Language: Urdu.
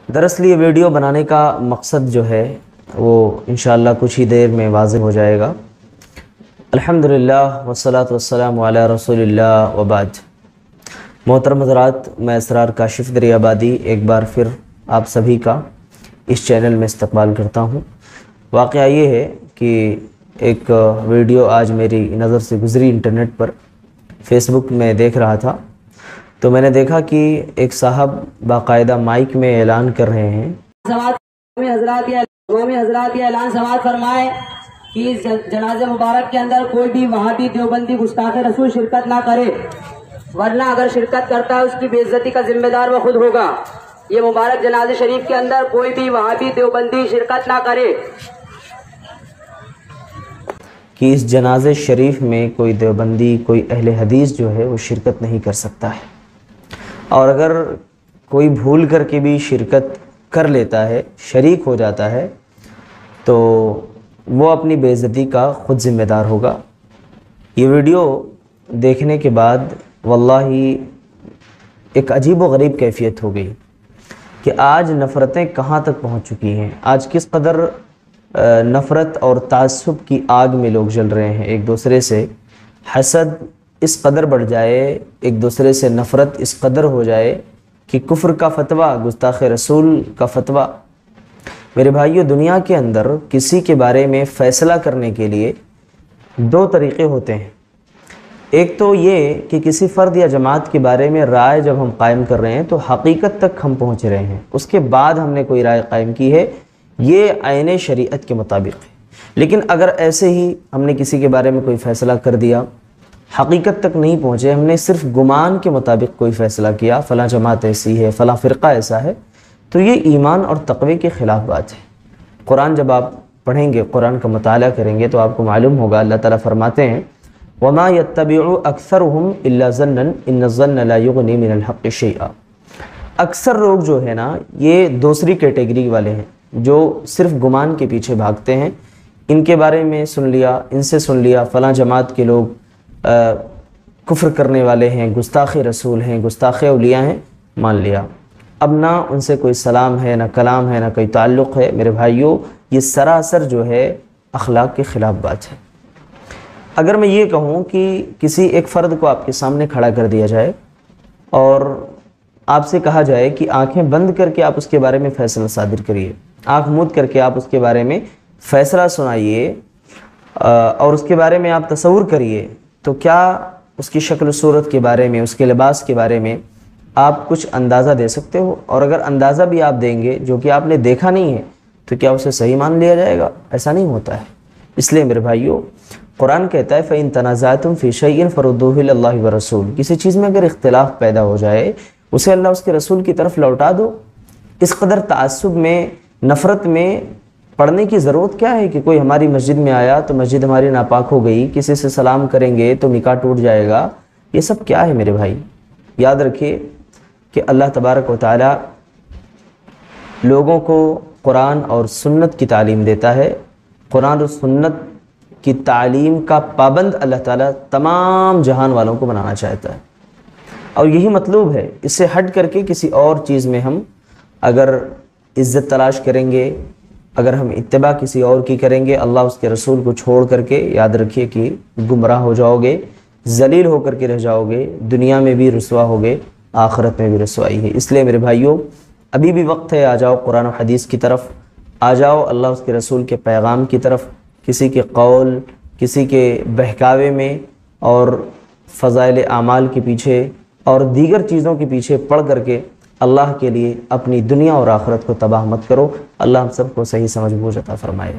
دراصل یہ ویڈیو بنانے کا مقصد جو ہے وہ انشاءاللہ کچھ ہی دیر میں واضح ہو جائے گا۔ الحمدللہ والصلاة والسلام علی رسول اللہ وبعد۔ محترم حضرات، میں اسرار کاشف دریا آبادی ایک بار پھر آپ سبھی کا اس چینل میں استقبال کرتا ہوں۔ واقعہ یہ ہے کہ ایک ویڈیو آج میری نظر سے گزری انٹرنیٹ پر، فیس بک میں دیکھ رہا تھا، تو میں نے دیکھا کہ ایک صاحب باقاعدہ مائک میں اعلان کر رہے ہیں۔ حضرات یہ اعلان سماعت فرمائے کہ اس جنازے مبارک کے اندر کوئی بھی وہابی دیوبندی گستاخ رسول شرکت نہ کرے، ورنہ اگر شرکت کرتا ہے اس کی بے عزتی کا ذمہ دار وہ خود ہوگا۔ یہ مبارک جنازے شریف کے اندر کوئی بھی وہابی دیوبندی شرکت نہ کرے کہ اس جنازے شریف میں کوئی دیوبندی، کوئی اہل حدیث جو ہے وہ شرکت نہیں کر سکتا ہے، اور اگر کوئی بھول کر کے بھی شرکت کر لیتا ہے، شریک ہو جاتا ہے، تو وہ اپنی بے عزتی کا خود ذمہ دار ہوگا۔ یہ ویڈیو دیکھنے کے بعد واللہ ایک عجیب و غریب کیفیت ہو گئی کہ آج نفرتیں کہاں تک پہنچ چکی ہیں، آج کس قدر نفرت اور تعصب کی آگ میں لوگ جل رہے ہیں۔ ایک دوسرے سے حسد اس قدر بڑھ جائے، ایک دوسرے سے نفرت اس قدر ہو جائے کہ کفر کا فتویٰ، گستاخ رسول کا فتویٰ۔ میرے بھائیو، دنیا کے اندر کسی کے بارے میں فیصلہ کرنے کے لیے دو طریقے ہوتے ہیں۔ ایک تو یہ کہ کسی فرد یا جماعت کے بارے میں رائے جب ہم قائم کر رہے ہیں تو حقیقت تک ہم پہنچ رہے ہیں، اس کے بعد ہم نے کوئی رائے قائم کی ہے، یہ عین شریعت کے مطابق ہے۔ لیکن اگر ایسے ہی ہم نے کسی کے بارے میں کوئی فیصلہ کر دیا، حقیقت تک نہیں پہنچے، ہم نے صرف گمان کے مطابق کوئی فیصلہ کیا، فلاں جماعت ایسی ہے، فلاں فرقہ ایسا ہے، تو یہ ایمان اور تقوی کے خلاف بات ہے۔ قرآن جب آپ پڑھیں گے، قرآن کا مطالعہ کریں گے تو آپ کو معلوم ہوگا، اللہ تعالیٰ فرماتے ہیں وَمَا يَتَّبِعُ أَكْثَرُهُمْ إِلَّا ظَنًّا إِنَّ الظَّنَّ لَا يُغْنِي مِنَ الْحَقِّ شَيْئًا۔ اکثر لوگ جو ہے نا، یہ دوسری کیٹیگری والے ہیں جو صرف گمان کے پیچھے بھاگتے ہیں۔ ان کے بارے میں سن لیا، ان سے سن لیا، فلاں جماعت کے لوگ کفر کرنے والے ہیں، گستاخ رسول ہیں، گستاخ اولیاء ہیں، مان لیا۔ اب نہ ان سے کوئی سلام ہے، نہ کلام ہے، نہ کوئی تعلق ہے۔ میرے بھائیوں، یہ سراسر جو ہے اخلاق کے خلاف بات ہے۔ اگر میں یہ کہوں کہ کسی ایک فرد کو آپ کے سامنے کھڑا کر دیا جائے اور آپ سے کہا جائے کہ آنکھیں بند کر کے آپ اس کے بارے میں فیصلہ صادر کریے، آنکھ موند کر کے آپ اس کے بارے میں فیصلہ سنائیے اور اس کے بارے میں آپ تصور کریے، تو کیا اس کی شکل و صورت کے بارے میں، اس کے لباس کے بارے میں آپ کچھ اندازہ دے سکتے ہو؟ اور اگر اندازہ بھی آپ دیں گے جو کہ آپ نے دیکھا نہیں ہے، تو کیا اسے صحیح مان لیا جائے گا؟ ایسا نہیں ہوتا ہے۔ اس لیے میرے بھائیوں، قرآن کہتا ہے فَإِن تَنَازَعْتُمْ فِي شَيْءٍ فَرُدُّوهُ إِلَى اللَّهِ وَالرَّسُولِ۔ کسی چیز میں اگر اختلاف پیدا ہو جائے، اسے اللہ اس کے رسول کی طرف لوٹا دو۔ اس قدر تعصب میں، نفرت میں پڑھنے کی ضرورت کیا ہے کہ کوئی ہماری مسجد میں آیا تو مسجد ہماری ناپاک ہو گئی، کسی سے سلام کریں گے تو نکاح ٹوٹ جائے گا؟ یہ سب کیا ہے میرے بھائی؟ یاد رکھیے کہ اللہ تبارک و تعالی لوگوں کو قرآن اور سنت کی تعلیم دیتا ہے۔ قرآن اور سنت کی تعلیم کا پابند اللہ تعالیٰ تمام جہان والوں کو بنانا چاہتا ہے، اور یہی مطلوب ہے۔ اس سے ہٹ کر کے کسی اور چیز میں ہم اگر عزت تلاش کریں گے، اگر ہم اتباع کسی اور کی کریں گے، اللہ اس کے رسول کو چھوڑ کر کے، یاد رکھیے کہ گمراہ ہو جاؤ گے، ذلیل ہو کر کے رہ جاؤ گے، دنیا میں بھی رسوا ہوگے، آخرت میں بھی رسوائی ہے۔ اس لیے میرے بھائیوں، ابھی بھی وقت ہے، آ جاؤ قرآن و حدیث کی طرف، آ جاؤ اللہ اس کے رسول کے پیغام کی طرف۔ کسی کے قول، کسی کے بہکاوے میں اور فضائل اعمال کے پیچھے اور دیگر چیزوں کے پیچھے پڑ کر کے اللہ کے لیے اپنی دنیا اور آخرت کو تباہ مت کرو۔ اللہ ہم سب کو صحیح سمجھ بوجھ عطا فرمائے۔